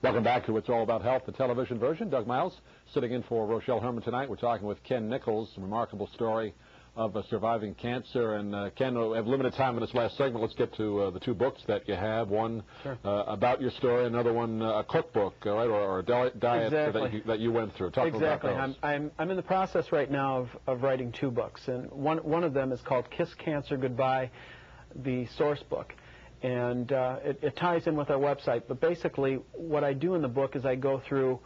Welcome back to It's All About Health, the television version. Doug Miles sitting in for Rochelle Herman tonight. We're talking with Ken Nichols, a remarkable story of surviving cancer. And Ken, we have limited time in this last segment. Let's get to the two books that you have. One about your story, another one a cookbook, right, or a diet that you went through. Talk about those. I'm in the process right now of writing two books, and one of them is called Kiss Cancer Goodbye, the source book. And it ties in with our website, but basically what I do in the book is I go through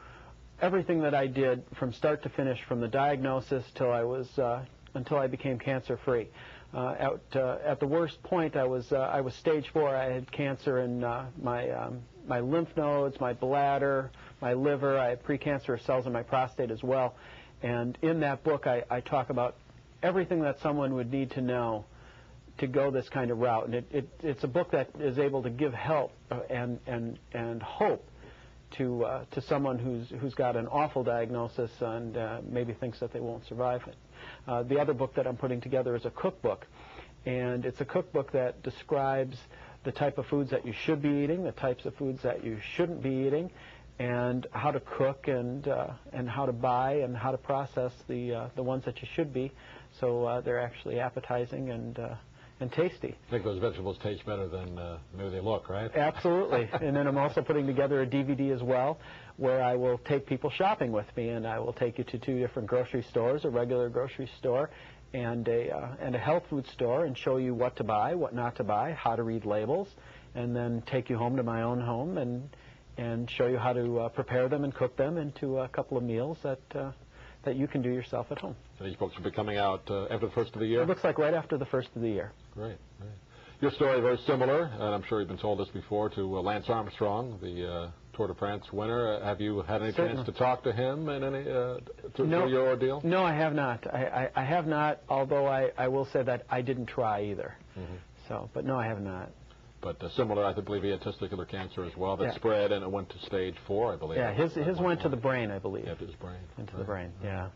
everything that I did from start to finish, from the diagnosis till until I became cancer-free. At the worst point, I was stage 4. I had cancer in my lymph nodes, my bladder, my liver. I had precancerous cells in my prostate as well. And in that book, I talk about everything that someone would need to know to go this kind of route, and it's a book that is able to give help and hope to someone who's got an awful diagnosis and maybe thinks that they won't survive it. The other book that I'm putting together is a cookbook, and it's a cookbook that describes the type of foods that you should be eating, the types of foods that you shouldn't be eating, and how to cook and how to buy and how to process the ones that you should be, so they're actually appetizing and tasty. I think those vegetables taste better than maybe they look, right? Absolutely. And then I'm also putting together a DVD as well, where I will take people shopping with me, and I will take you to 2 different grocery stores, a regular grocery store and a health food store, and show you what to buy, what not to buy, how to read labels, and then take you home to my own home and show you how to prepare them and cook them into a couple of meals that you can do yourself at home. So these books will be coming out after the first of the year? It looks like right after the first of the year. Great, great. Your story very similar, and I'm sure you've been told this before, to Lance Armstrong, the Tour de France winner. Have you had any chance to talk to him and any through your ordeal? No, I have not. I have not, although I will say that I didn't try either. But no, I have not. But similar, I believe he had testicular cancer as well that spread, and it went to stage 4, I believe. Yeah, his went to the brain, I believe. Yeah, to his brain. Into the brain, yeah.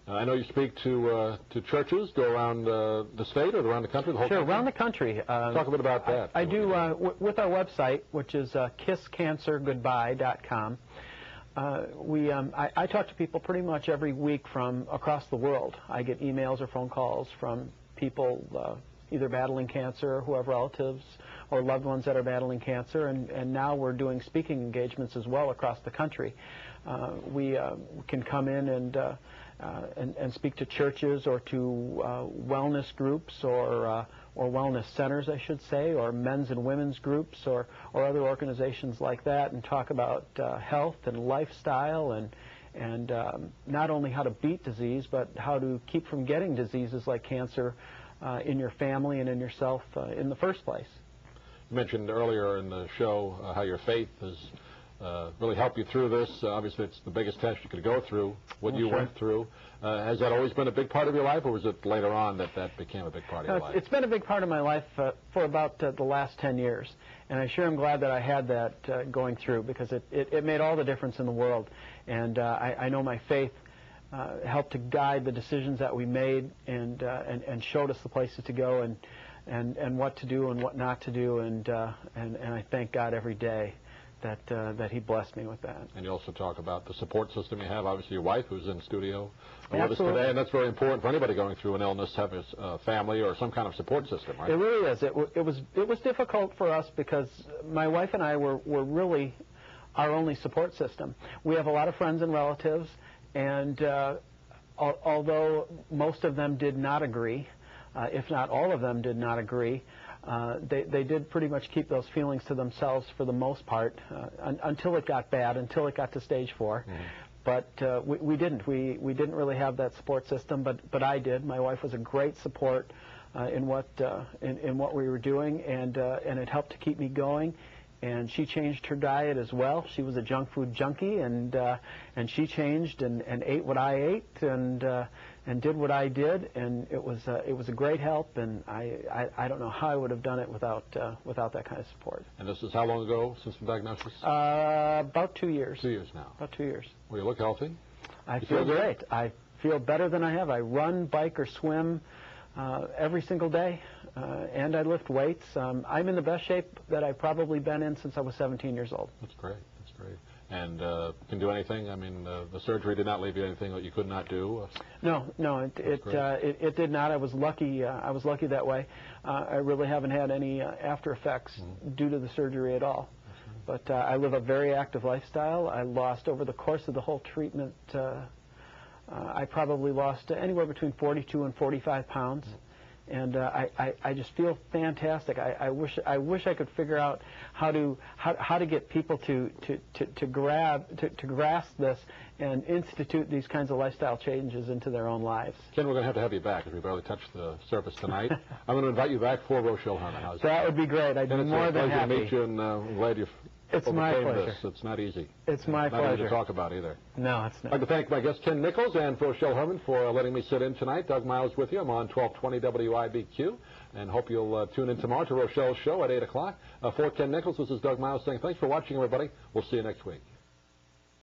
I know you speak to churches, go around the state or around the country, the whole country? Around the country. Talk a bit about that. I do, with our website, which is kisscancergoodbye.com. I talk to people pretty much every week from across the world. I get emails or phone calls from people either battling cancer or who have relatives or loved ones that are battling cancer, and now we're doing speaking engagements as well across the country. We can come in and speak to churches or to wellness groups or wellness centers, I should say, or men's and women's groups or other organizations like that, and talk about health and lifestyle and not only how to beat disease, but how to keep from getting diseases like cancer in your family and in yourself in the first place. You mentioned earlier in the show how your faith has really helped you through this. Obviously, it's the biggest test you could go through, what you went through. Has that always been a big part of your life, or was it later on that became a big part of your life? It's been a big part of my life for about the last 10 years. And I sure am glad that I had that going through, because it made all the difference in the world. And I know my faith helped to guide the decisions that we made and showed us the places to go and what to do and what not to do. And I thank God every day that he blessed me with that. And you also talk about the support system you have. Obviously, your wife, who's in studio with us today, and that's very important for anybody going through an illness, have a family or some kind of support system, right? It really is. It was difficult for us because my wife and I were really our only support system. We have a lot of friends and relatives, and although most of them did not agree, if not all of them did not agree, they did pretty much keep those feelings to themselves for the most part until it got bad, until it got to stage 4. But we didn't. We didn't really have that support system, but I did. My wife was a great support in what we were doing, and it helped to keep me going. And she changed her diet as well. She was a junk food junkie, and she changed and ate what I ate and did what I did, and it was a great help. And I don't know how I would have done it without that kind of support. And this is how long ago since the diagnosis? About 2 years. 2 years now. About 2 years. Well, you look healthy. I feel great. I feel better than I have. I run, bike, or swim every single day. and I lift weights. I'm in the best shape that I've probably been in since I was 17 years old. That's great. That's great. And can do anything? I mean, the surgery did not leave you anything that you could not do? No, it did not. I was lucky. I was lucky that way. I really haven't had any after effects due to the surgery at all. But I live a very active lifestyle. I lost, over the course of the whole treatment, I probably lost anywhere between 42 and 45 pounds. And I just feel fantastic. I wish I could figure out how to get people to grasp this and institute these kinds of lifestyle changes into their own lives. Ken, we're going to have you back, because we barely touched the surface tonight. I'm going to invite you back for Rochelle Herman. How's that would be great. I'd be more than happy. It's a pleasure to meet you, and I'm glad you've overcame this. It's not easy. It's my pleasure. Not easy to talk about either. No, it's not. I'd like to thank my guest, Ken Nichols, and Rochelle Herman for letting me sit in tonight. Doug Miles with you. I'm on 1220 WIBQ, and hope you'll tune in tomorrow to Rochelle's show at 8 o'clock. For Ken Nichols, this is Doug Miles saying thanks for watching, everybody. We'll see you next week.